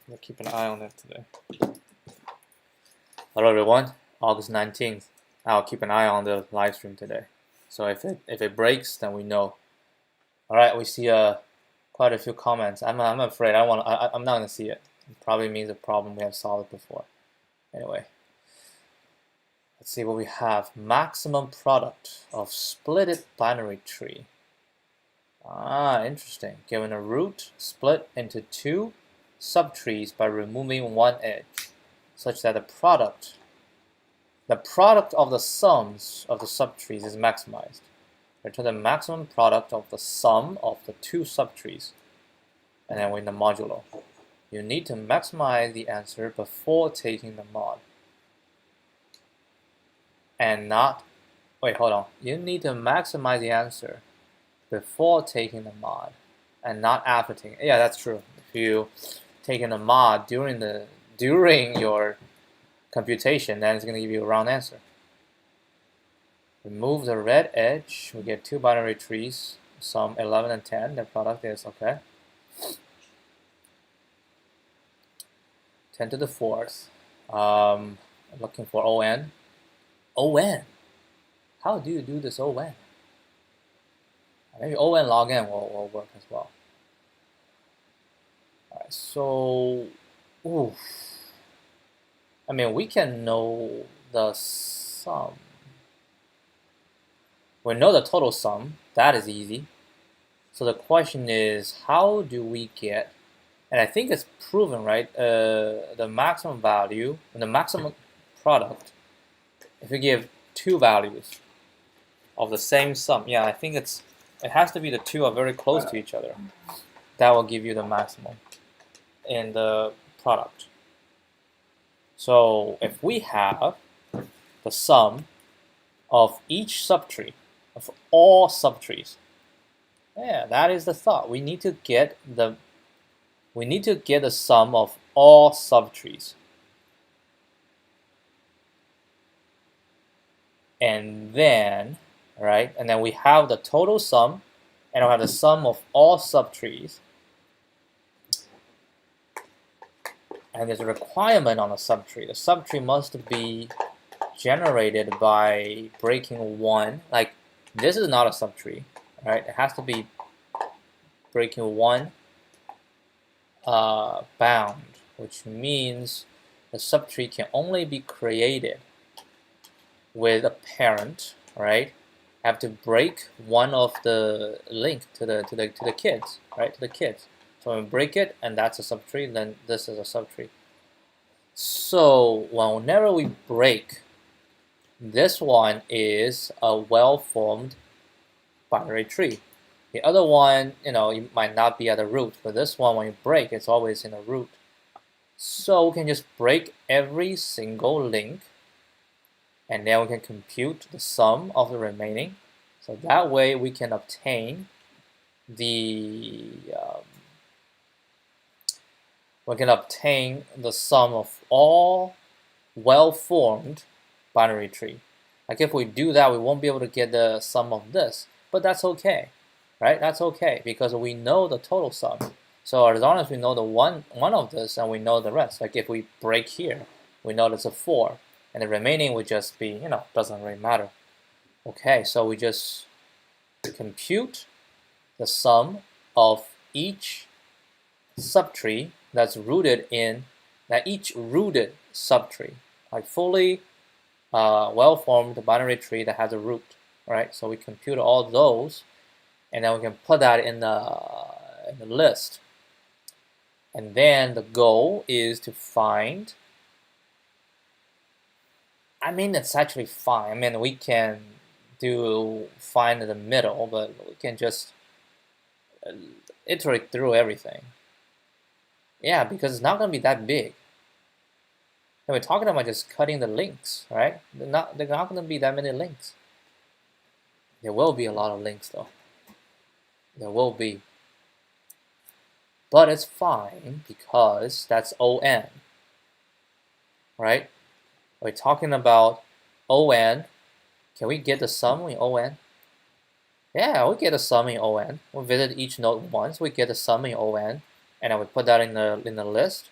We'll keep an eye on that today. Hello everyone, August 19th. I'll keep an eye on the live stream today. So if it breaks, then we know. All right, we see quite a few comments. I'm afraid I'm not gonna see it. It probably means a problem we have solved before. Anyway, let's see what we have. Maximum product of splitted binary tree. Interesting. Given a root, split into two subtrees by removing one edge, such that the product of the sums of the subtrees is maximized. Return the maximum product of the sum of the two subtrees, and then we're in the modulo. You need to maximize the answer before taking the mod. And not, wait, hold on. You need to maximize the answer before taking the mod, and not after taking it. Yeah, that's true. If you taking the mod during your computation, then it's going to give you a round answer. Remove the red edge. We get two binary trees, sum 11 and 10. The product is okay. 10 to the fourth. Looking for ON. ON. How do you do this ON? Maybe ON log n will work as well. Alright, so I mean, we can know the sum. We know the total sum. That is easy. So the question is, how do we get, and I think it's proven, right? The maximum value and the maximum product, if you give two values of the same sum, yeah, I think it has to be the two are very close to each other. That will give you the maximum in the product. So if we have the sum of each subtree, of all subtrees, yeah, that is the thought. We need to get the sum of all subtrees. And then, right, and then we have the total sum, and we have the sum of all subtrees. And there's a requirement on a subtree. The subtree must be generated by breaking one. Like, this is not a subtree, right? It has to be breaking one bound, which means the subtree can only be created with a parent, right? Have to break one of the link to the kids, right? To the kids. So when we break it, and that's a subtree, then this is a subtree. So whenever we break, this one is a well-formed binary tree. The other one, you might not be at the root, but this one, when you break, it's always in the root. So we can just break every single link, and then we can compute the sum of the remaining. So that way we can obtain the sum of all well-formed binary tree. Like if we do that, we won't be able to get the sum of this, but that's okay, right? That's okay because we know the total sum. So as long as we know the one of this, and we know the rest. Like if we break here, we know it's a 4, and the remaining would just be, doesn't really matter. Okay, so we just compute the sum of each subtree that's rooted in each rooted subtree, like fully well-formed binary tree that has a root, right? So we compute all those, and then we can put that in the list. And then the goal is to find. I mean, it's actually fine. I mean, we can find in the middle, but we can just iterate through everything. Yeah, because it's not going to be that big. And we're talking about just cutting the links, right? They're not going to be that many links. There will be a lot of links, though. There will be. But it's fine because that's ON, right? We're talking about ON. Can we get the sum in ON? Yeah, we get a sum in ON. We visit each node once. We get a sum in ON, and then we put that in the list.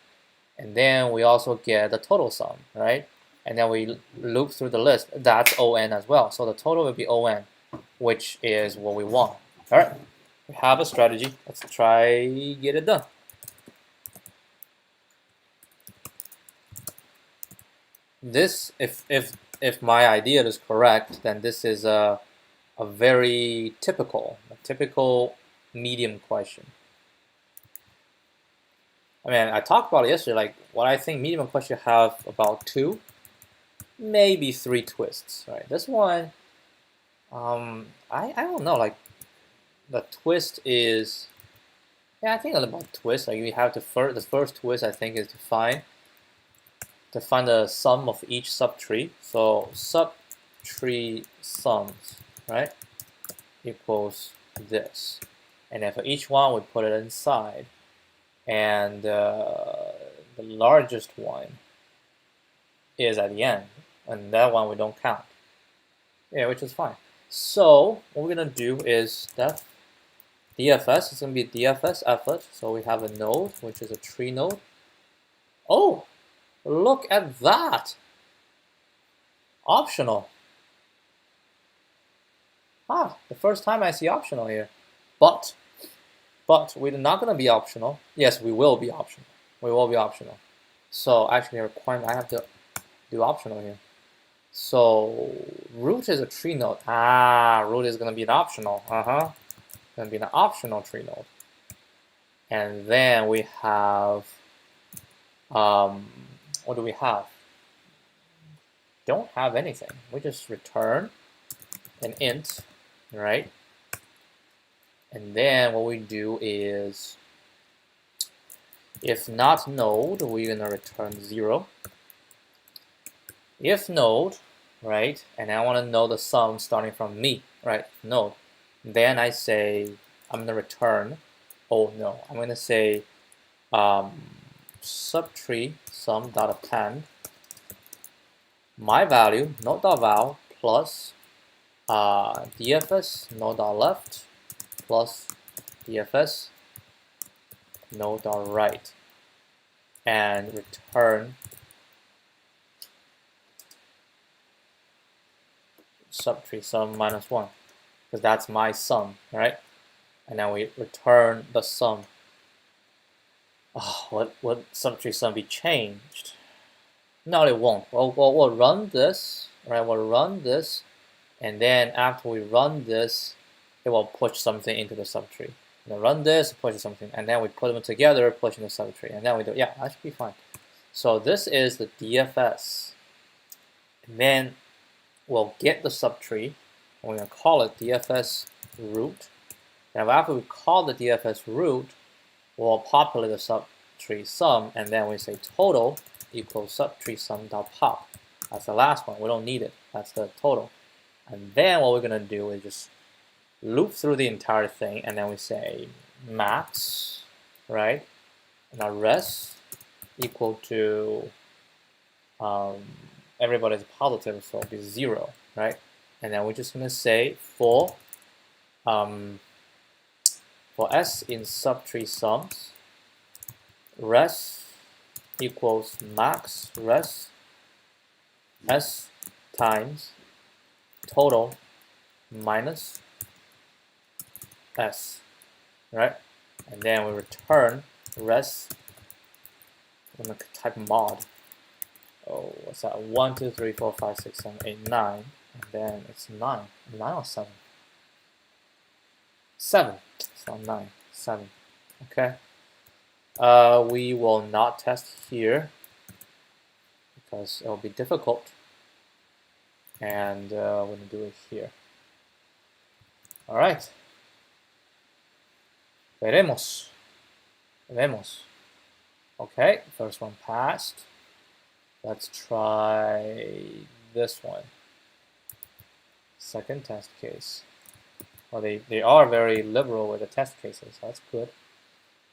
and then we also get the total sum, right? And then we loop through the list. That's on as well. So the total will be on, which is what we want. All right, we have a strategy. Let's try get it done. This, if my idea is correct, then this is a very typical medium question. I mean, I talked about it yesterday. Like, what I think medium question have about 2, maybe 3 twists. Right? This one, I don't know. Like, the twist is, yeah, I think a little twist. Like, we have the first twist. I think is to find the sum of each subtree. So subtree sums, right, equals this, and then for each one we put it inside, and the largest one is at the end, and that one we don't count. Yeah, which is fine. So what we're gonna do is that DFS is gonna be DFS effort. So we have a node which is a tree node. Oh, look at that! Optional. Ah, the first time I see optional here. But we're not gonna be optional. Yes, we will be optional. We will be optional. So actually a requirement, I have to do optional here. So root is a tree node. Ah, root is gonna be an optional. Gonna be an optional tree node. And then we have what do we have? Don't have anything. We just return an int, right? And then what we do is, if not node, we're gonna return 0. If node, right, and I want to know the sum starting from me, right, node, then I say I'm gonna return, oh no, I'm gonna say subtree sum dot append my value node.val plus DFS node.left plus DFS node.right, and return subtree sum minus 1, because that's my sum, right? And then we return the sum. Oh, would subtree sum be changed? No, it won't. We'll run this, right? We'll run this, and then after we run this, it will push something into the subtree. And then run this, push something, and then we put them together, push in the subtree, and then we do, yeah, that should be fine. So this is the DFS. And then we'll get the subtree, and we're gonna call it DFS root. And after we call the DFS root, we'll populate the subtree sum, and then we say total equals subtree sum dot pop. That's the last one. We don't need it. That's the total. And then what we're gonna do is just loop through the entire thing, and then we say max, right? And our res equal to everybody's positive, so it'll be 0, right? And then we're just gonna say for s in subtree sums, res equals max res s times total minus s, right? And then we return res. I'm gonna type mod. Oh, what's that? 1, 2, 3, 4, 5, 6, 7, 8, 9, and then it's 9. 9 or 7? 7. It's not 9. 7. Okay. We will not test here because it will be difficult, and we're gonna do it here. All right. Veremos. Okay, first one passed. Let's try this one. Second test case. Well, they are very liberal with the test cases. That's good.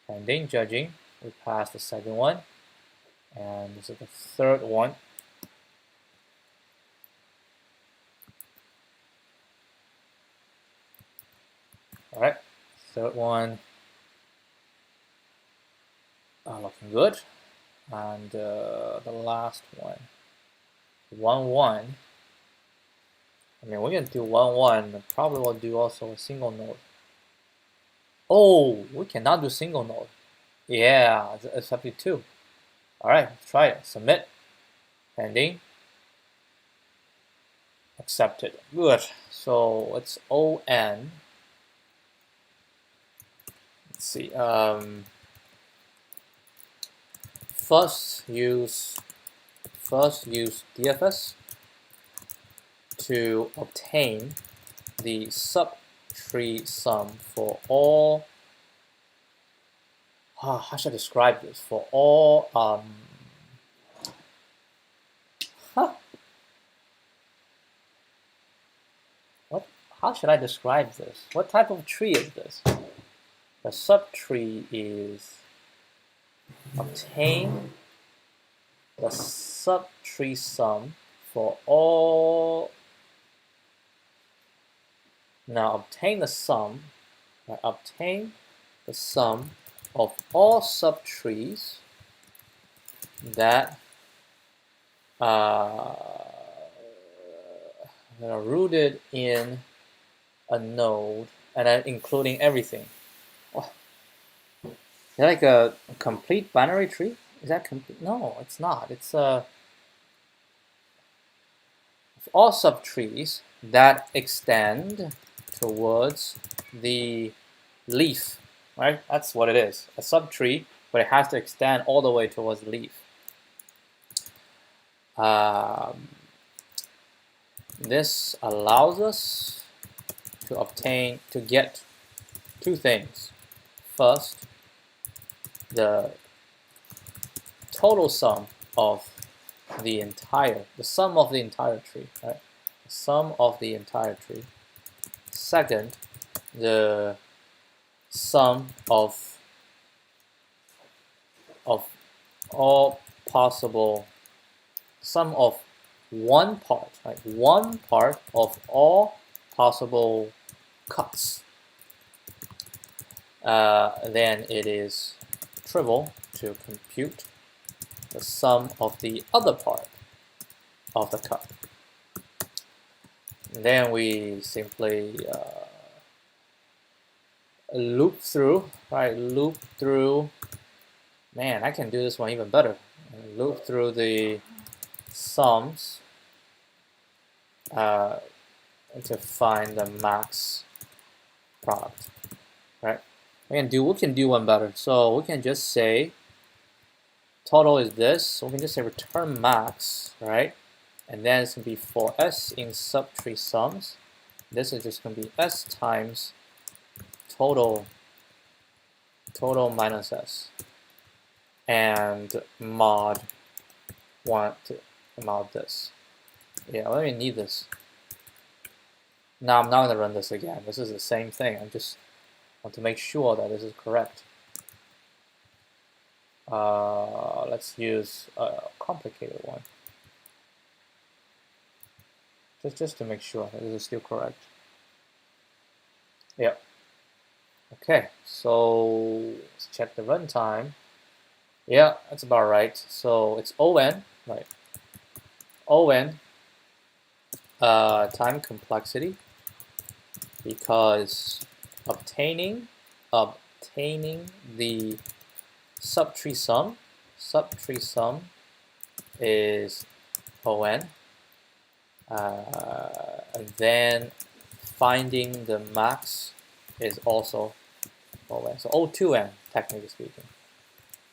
Pending judging. We passed the second one. And this is the third one. All right, third one. Looking good. and the last one, 1 1. I mean, we can do 1 1. Probably will do also a single node. Oh, we cannot do single node. Yeah, it's up to 2. All right, let's try it. Submit. Pending. Accepted. Good. So it's ON. Let's see. First use DFS to obtain the subtree sum for all. How should I describe this? For all What? How should I describe this? What type of tree is this? The subtree is obtain the subtree sum for all. Now obtain the sum. Right, obtain the sum of all subtrees that are rooted in a node, and then including everything. Oh, is that like a complete binary tree? Is that complete? No, it's not. It's all subtrees that extend towards the leaf, right? That's what it is. A subtree, but it has to extend all the way towards the leaf. This allows us to get 2 things. First, the total sum of the sum of the entire tree, right? The sum of the entire tree. Second, the sum of all possible, sum of one part, right? One part of all possible cuts. Then it is trivial to compute the sum of the other part of the cut. And then we simply loop through, right? Loop through. Man, I can do this one even better. Loop through the sums to find the max product, right? We can do one better. So we can just say total is this. So we can just say return max, right? And then it's gonna be for s in subtree sums. This is just gonna be s times total minus s, and mod this. Yeah, let me need this. Now I'm not gonna run this again. This is the same thing. I just want to make sure that this is correct. Let's use a complicated one. Just to make sure that this is still correct. Yep. Okay, so let's check the runtime. Yeah, that's about right. So it's ON, right? ON time complexity, because obtaining the subtree sum is ON, and then finding the max is also ON. So O2N, technically speaking.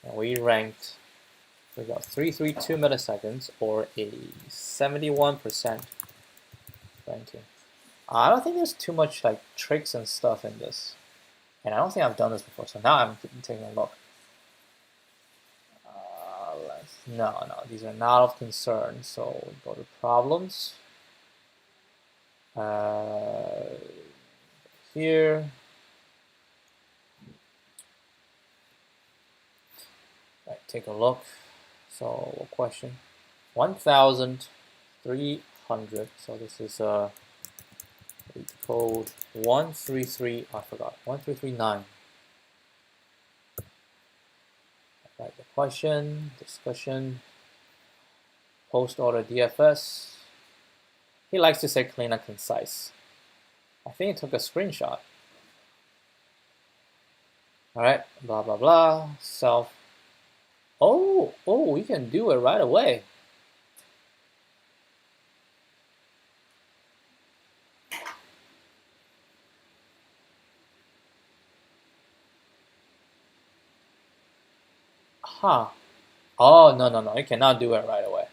And we got 332 milliseconds, or a 71% ranking. I don't think there's too much like tricks and stuff in this, and I don't think I've done this before. So now I'm taking a look. No, these are not of concern. So go to problems. Here. Right, take a look. So what question? 1,300. So this is LeetCode 133. I forgot 1339. Right, question, discussion, post order DFS. He likes to say clean and concise. I think he took a screenshot. All right, blah, blah, blah, self. Oh, we can do it right away. Huh. Oh, no, you cannot do it right away.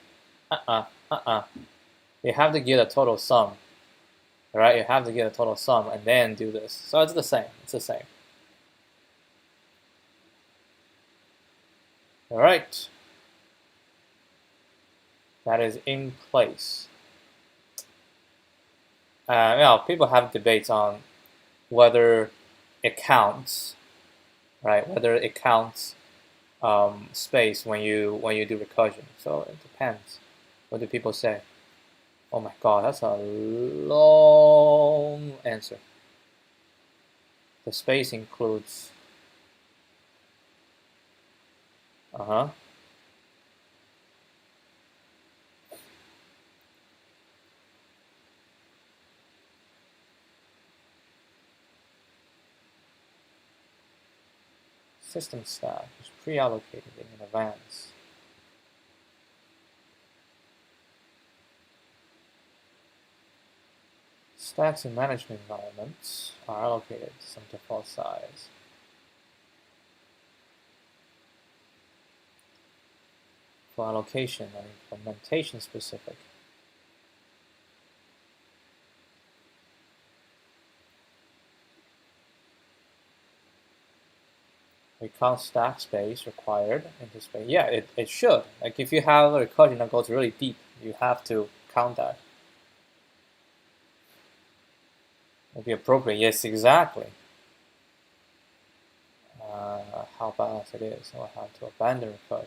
You have to get a total sum, right? You have to get a total sum and then do this. So it's the same, it's the same. All right. That is in place. People have debates on whether it counts, right? Whether it counts space when you do recursion. So it depends. What do people say? Oh my God, that's a long answer. The space includes. System stack is pre-allocated in advance. Stacks in management environments are allocated some default size. For allocation and implementation specific. We count stack space required into space. Yeah, it should. Like if you have a recursion that goes really deep, you have to count that. Would be appropriate. Yes, exactly. How balanced it is, or how to abandon recursion.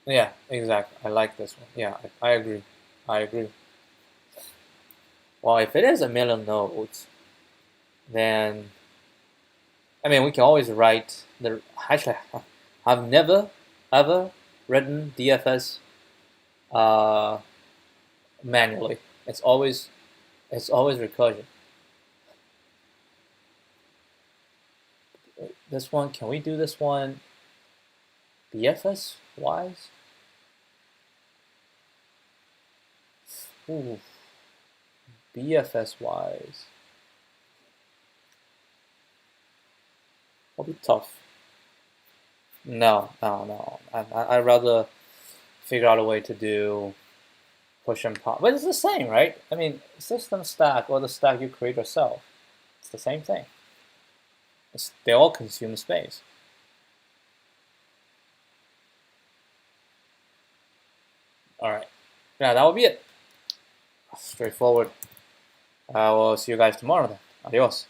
Yeah, exactly. I like this one. Yeah, I agree. I agree. Well, if it is a million nodes, then we can always write the. Actually, I've never ever written DFS manually. It's always recursion. This one, can we do this one BFS wise? Ooh, BFS wise. Will be tough. No. I'd rather figure out a way to do push and pop. But it's the same, right? System stack or the stack you create yourself. It's the same thing. They all consume space. All right. Yeah, that will be it. Straightforward. I will see you guys tomorrow then. Adios.